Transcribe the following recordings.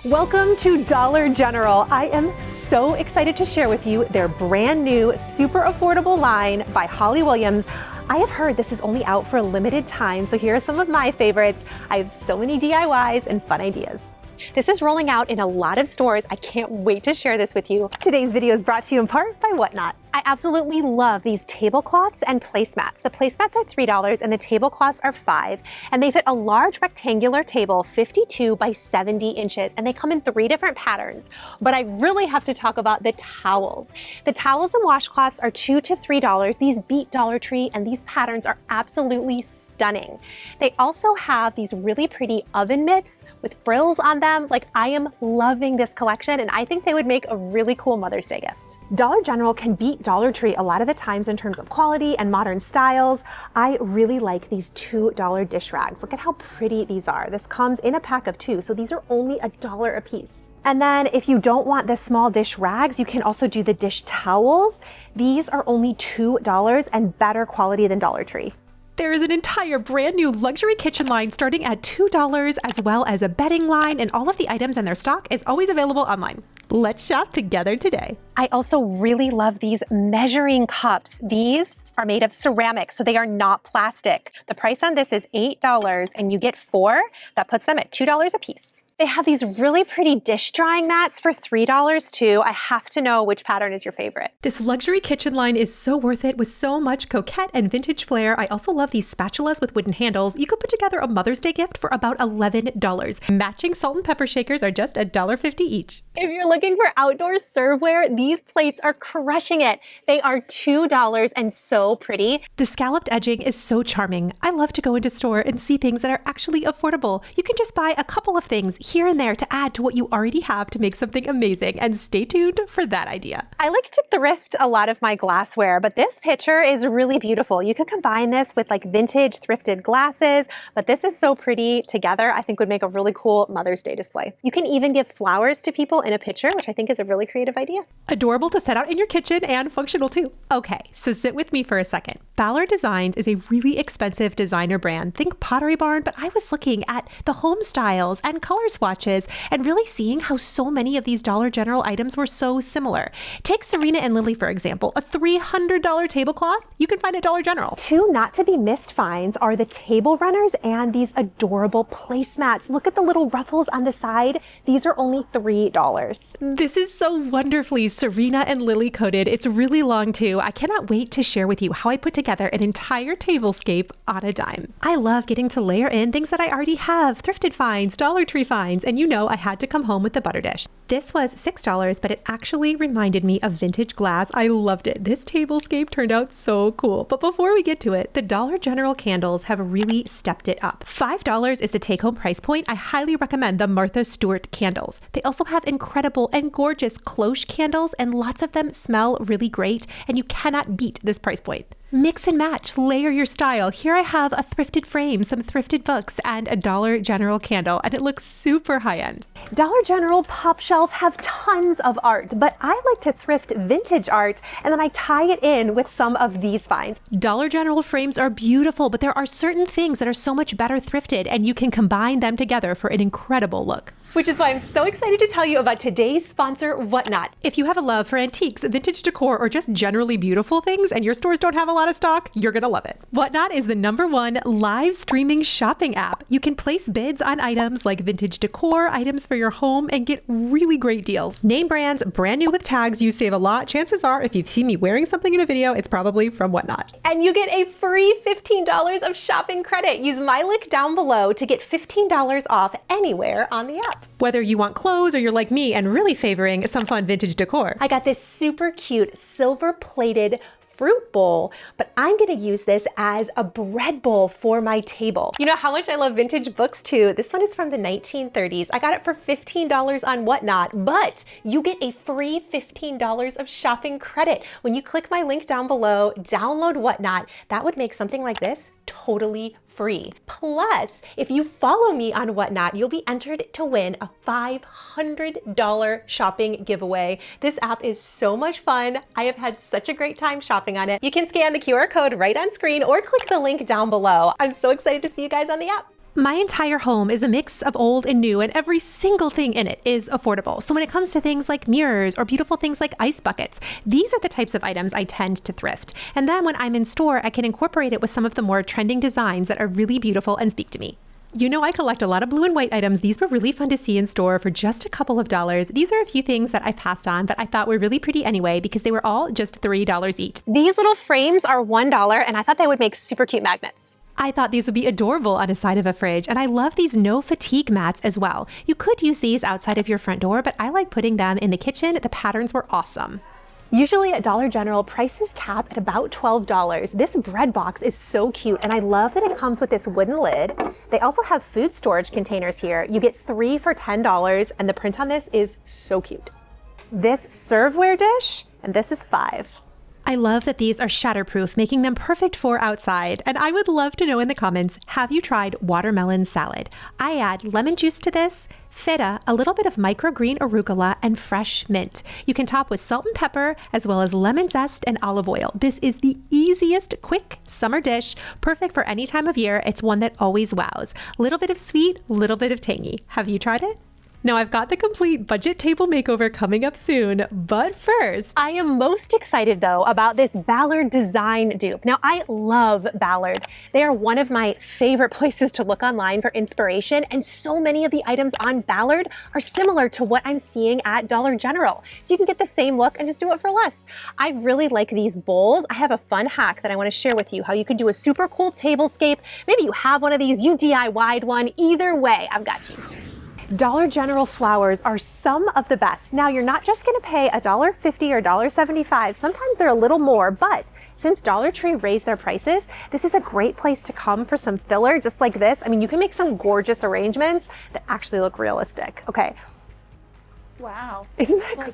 Welcome to Dollar General. I am so excited to share with you their brand new, super affordable line by Holly Williams. I have heard this is only out for a limited time, so here are some of my favorites. I have so many DIYs and fun ideas. This is rolling out in a lot of stores. I can't wait to share this with you. Today's video is brought to you in part by Whatnot. I absolutely love these tablecloths and placemats. The placemats are $3 and the tablecloths are $5, and they fit a large rectangular table, 52 by 70 inches, and they come in 3 different patterns. But I really have to talk about the towels. The towels and washcloths are $2 to $3. These beat Dollar Tree, and these patterns are absolutely stunning. They also have these really pretty oven mitts with frills on them. Like, I am loving this collection, and I think they would make a really cool Mother's Day gift. Dollar General can beat Dollar Tree a lot of the times in terms of quality and modern styles. I really like these $2 dish rags. Look at how pretty these are. This comes in a pack of 2, so these are only $1 a piece. And then if you don't want the small dish rags, you can also do the dish towels. These are only $2 and better quality than Dollar Tree. There is an entire brand new luxury kitchen line starting at $2, as well as a bedding line, and all of the items in their stock is always available online. Let's shop together today. I also really love these measuring cups. These are made of ceramic, so they are not plastic. The price on this is $8, and you get 4. That puts them at $2 a piece. They have these really pretty dish drying mats for $3 too. I have to know which pattern is your favorite. This luxury kitchen line is so worth it with so much coquette and vintage flair. I also love these spatulas with wooden handles. You could put together a Mother's Day gift for about $11. Matching salt and pepper shakers are just $1.50 each. If you're looking for outdoor serveware, these plates are crushing it. They are $2 and so pretty. The scalloped edging is so charming. I love to go into store and see things that are actually affordable. You can just buy a couple of things here and there to add to what you already have to make something amazing, and stay tuned for that idea. I like to thrift a lot of my glassware, but this picture is really beautiful. You could combine this with like vintage thrifted glasses, but this is so pretty together. I think would make a really cool Mother's Day display. You can even give flowers to people in a picture, which I think is a really creative idea. Adorable to set out in your kitchen and functional too. Okay, so sit with me for a second. Ballard Designs is a really expensive designer brand. Think Pottery Barn, but I was looking at the home styles and color swatches and really seeing how so many of these Dollar General items were so similar. Take Serena and Lily, for example, a $300 tablecloth you can find at Dollar General. 2 not to be missed finds are the table runners and these adorable placemats. Look at the little ruffles on the side. These are only $3. This is so wonderfully Serena and Lily coated. It's really long too. I cannot wait to share with you how I put together an entire tablescape on a dime. I love getting to layer in things that I already have, thrifted finds, Dollar Tree finds, and you know I had to come home with the butter dish. This was $6, but it actually reminded me of vintage glass. I loved it. This tablescape turned out so cool. But before we get to it, the Dollar General candles have really stepped it up. $5 is the take-home price point. I highly recommend the Martha Stewart candles. They also have incredible and gorgeous cloche candles, and lots of them smell really great, and you cannot beat this price point. Mix and match, layer your style. Here I have a thrifted frame, some thrifted books, and a Dollar General candle, and it looks super high-end. Dollar General PopShelf have tons of art, but I like to thrift vintage art, and then I tie it in with some of these finds. Dollar General frames are beautiful, but there are certain things that are so much better thrifted, and you can combine them together for an incredible look. Which is why I'm so excited to tell you about today's sponsor, Whatnot. If you have a love for antiques, vintage decor, or just generally beautiful things, and your stores don't have a lot of stock, you're gonna love it. Whatnot is the #1 live streaming shopping app. You can place bids on items like vintage decor, items for your home, and get really great deals. Name brands, brand new with tags, you save a lot. Chances are, if you've seen me wearing something in a video, it's probably from Whatnot. And you get a free $15 of shopping credit. Use my link down below to get $15 off anywhere on the app. Whether you want clothes or you're like me and really favoring some fun vintage decor. I got this super cute silver plated fruit bowl, but I'm gonna use this as a bread bowl for my table. You know how much I love vintage books too. This one is from the 1930s. I got it for $15 on Whatnot, but you get a free $15 of shopping credit. When you click my link down below, download Whatnot, that would make something like this totally free. Plus, if you follow me on Whatnot, you'll be entered to win a $500 shopping giveaway. This app is so much fun. I have had such a great time shopping on it. You can scan the QR code right on screen or click the link down below. I'm so excited to see you guys on the app. My entire home is a mix of old and new, and every single thing in it is affordable. So when it comes to things like mirrors or beautiful things like ice buckets, these are the types of items I tend to thrift. And then when I'm in store, I can incorporate it with some of the more trending designs that are really beautiful and speak to me. You know, I collect a lot of blue and white items. These were really fun to see in store for just a couple of dollars. These are a few things that I passed on that I thought were really pretty anyway because they were all just $3 each. These little frames are $1 and I thought they would make super cute magnets. I thought these would be adorable on the side of a fridge, and I love these no fatigue mats as well. You could use these outside of your front door, but I like putting them in the kitchen. The patterns were awesome. Usually at Dollar General, prices cap at about $12. This bread box is so cute, and I love that it comes with this wooden lid. They also have food storage containers here. You get 3 for $10, and the print on this is so cute. This serveware dish, and this is $5. I love that these are shatterproof, making them perfect for outside. And I would love to know in the comments, have you tried watermelon salad? I add lemon juice to this, feta, a little bit of microgreen arugula, and fresh mint. You can top with salt and pepper, as well as lemon zest and olive oil. This is the easiest, quick summer dish, perfect for any time of year. It's one that always wows. Little bit of sweet, little bit of tangy. Have you tried it? Now I've got the complete budget table makeover coming up soon, but first, I am most excited though about this Ballard design dupe. Now I love Ballard. They are one of my favorite places to look online for inspiration, and so many of the items on Ballard are similar to what I'm seeing at Dollar General. So you can get the same look and just do it for less. I really like these bowls. I have a fun hack that I want to share with you, how you could do a super cool tablescape. Maybe you have one of these, you DIY'd one. Either way, I've got you. Dollar General flowers are some of the best. Now, you're not just gonna pay $1.50 or $1.75. Sometimes they're a little more, but since Dollar Tree raised their prices, this is a great place to come for some filler just like this. I mean, you can make some gorgeous arrangements that actually look realistic. Okay. Wow. Isn't that like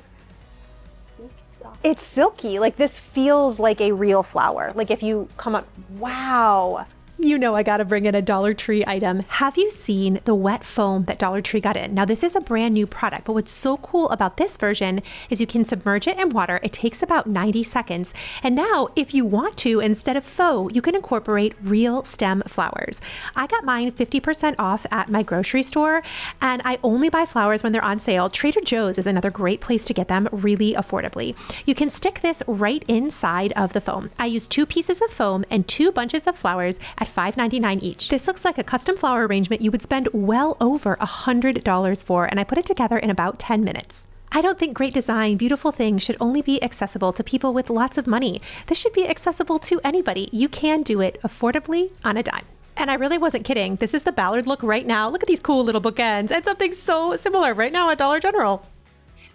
silky soft? It's silky. Like this feels like a real flower. Like if you come up, wow. you know I gotta bring in a Dollar Tree item. Have you seen the wet foam that Dollar Tree got in? Now this is a brand new product, but what's so cool about this version is you can submerge it in water. It takes about 90 seconds. And now if you want to, instead of faux, you can incorporate real stem flowers. I got mine 50% off at my grocery store, and I only buy flowers when they're on sale. Trader Joe's is another great place to get them really affordably. You can stick this right inside of the foam. I use 2 pieces of foam and 2 bunches of flowers at $5.99 each. This looks like a custom flower arrangement you would spend well over $100 for, and I put it together in about 10 minutes. I don't think great design, beautiful things should only be accessible to people with lots of money. This should be accessible to anybody. You can do it affordably on a dime. And I really wasn't kidding. This is the Ballard look right now. Look at these cool little bookends and something so similar right now at Dollar General.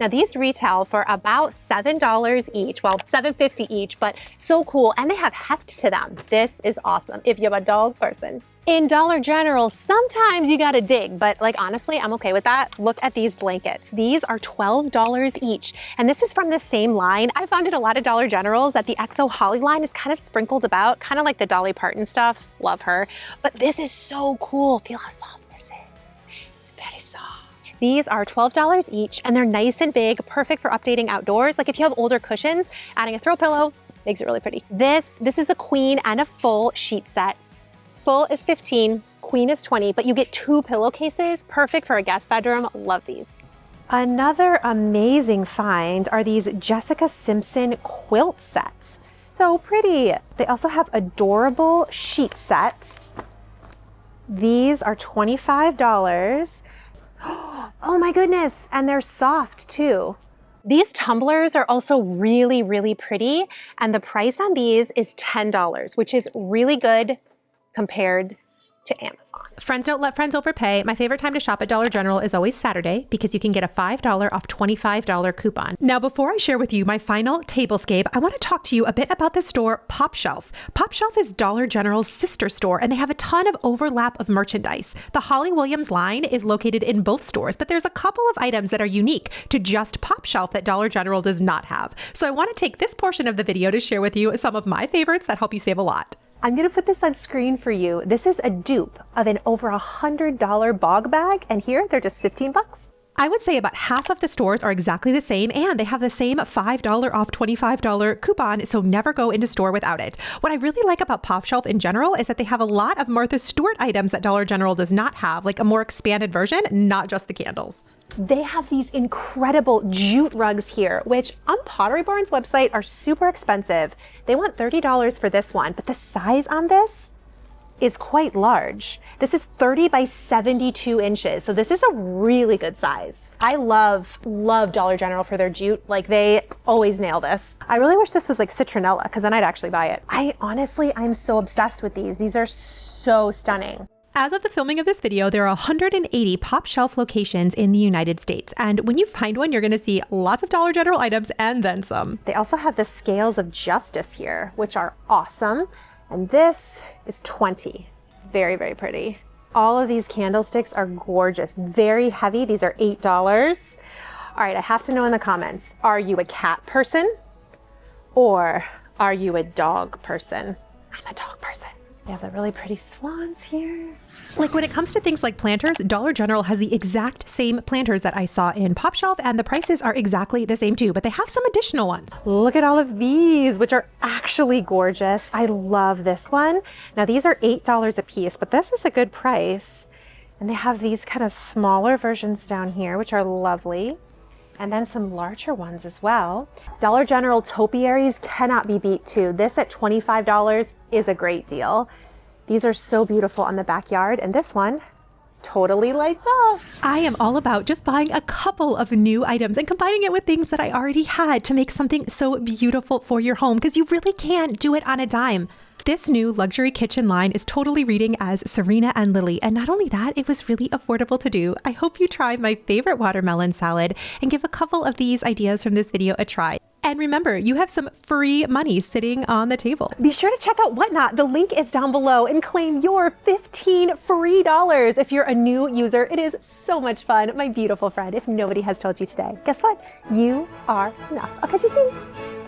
Now these retail for about $7 each, well, $7.50 each, but so cool. And they have heft to them. This is awesome if you're a dog person. In Dollar General, sometimes you gotta dig, but like honestly, I'm okay with that. Look at these blankets. These are $12 each. And this is from the same line. I found at a lot of Dollar Generals that the XO Holly line is kind of sprinkled about, kind of like the Dolly Parton stuff. Love her. But this is so cool. Feel how soft this is. It's very soft. These are $12 each, and they're nice and big, perfect for updating outdoors. Like if you have older cushions, adding a throw pillow makes it really pretty. This is a queen and a full sheet set. Full is $15, queen is $20, but you get 2 pillowcases, perfect for a guest bedroom. Love these. Another amazing find are these Jessica Simpson quilt sets. So pretty. They also have adorable sheet sets. These are $25. Oh my goodness, and they're soft too. These tumblers are also really, really pretty, and the price on these is $10, which is really good compared to Amazon. Friends don't let friends overpay. My favorite time to shop at Dollar General is always Saturday because you can get a $5 off $25 coupon. Now, before I share with you my final tablescape, I want to talk to you a bit about the store PopShelf. PopShelf is Dollar General's sister store, and they have a ton of overlap of merchandise. The Holly Williams line is located in both stores, but there's a couple of items that are unique to just PopShelf that Dollar General does not have. So I want to take this portion of the video to share with you some of my favorites that help you save a lot. I'm gonna put this on screen for you. This is a dupe of an over $100 bog bag, and here they're just 15 bucks. I would say about half of the stores are exactly the same, and they have the same $5 off $25 coupon, so never go into store without it. What I really like about PopShelf in general is that they have a lot of Martha Stewart items that Dollar General does not have, like a more expanded version, not just the candles. They have these incredible jute rugs here, which on Pottery Barn's website are super expensive. They want $30 for this one, but the size on this is quite large. This is 30 by 72 inches. So this is a really good size. I love Dollar General for their jute. Like, they always nail this. I really wish this was like citronella, because then I'd actually buy it. I'm so obsessed with these. These are so stunning. As of the filming of this video, there are 180 PopShelf locations in the United States. And when you find one, you're gonna see lots of Dollar General items and then some. They also have the scales of justice here, which are awesome. And this is 20. Very, very pretty. All of these candlesticks are gorgeous, very heavy. These are $8. All right, I have to know in the comments, are you a cat person or are you a dog person? I'm a dog person. They have the really pretty swans here. Like, when it comes to things like planters, Dollar General has the exact same planters that I saw in PopShelf, and the prices are exactly the same too, but they have some additional ones. Look at all of these, which are actually gorgeous. I love this one. Now, these are $8 a piece, but this is a good price. And they have these kind of smaller versions down here, which are lovely. And then some larger ones as well. Dollar General Topiaries cannot be beat too. This at $25 is a great deal. These are so beautiful on the backyard, and this one totally lights up. I am all about just buying a couple of new items and combining it with things that I already had to make something so beautiful for your home, because you really can do it on a dime. This new luxury kitchen line is totally reading as Serena and Lily, and not only that, it was really affordable to do. I hope you try my favorite watermelon salad and give a couple of these ideas from this video a try. And remember, you have some free money sitting on the table. Be sure to check out Whatnot. The link is down below, and claim your 15 free dollars if you're a new user. It is so much fun, my beautiful friend. If nobody has told you today, guess what? You are enough. I'll catch you soon.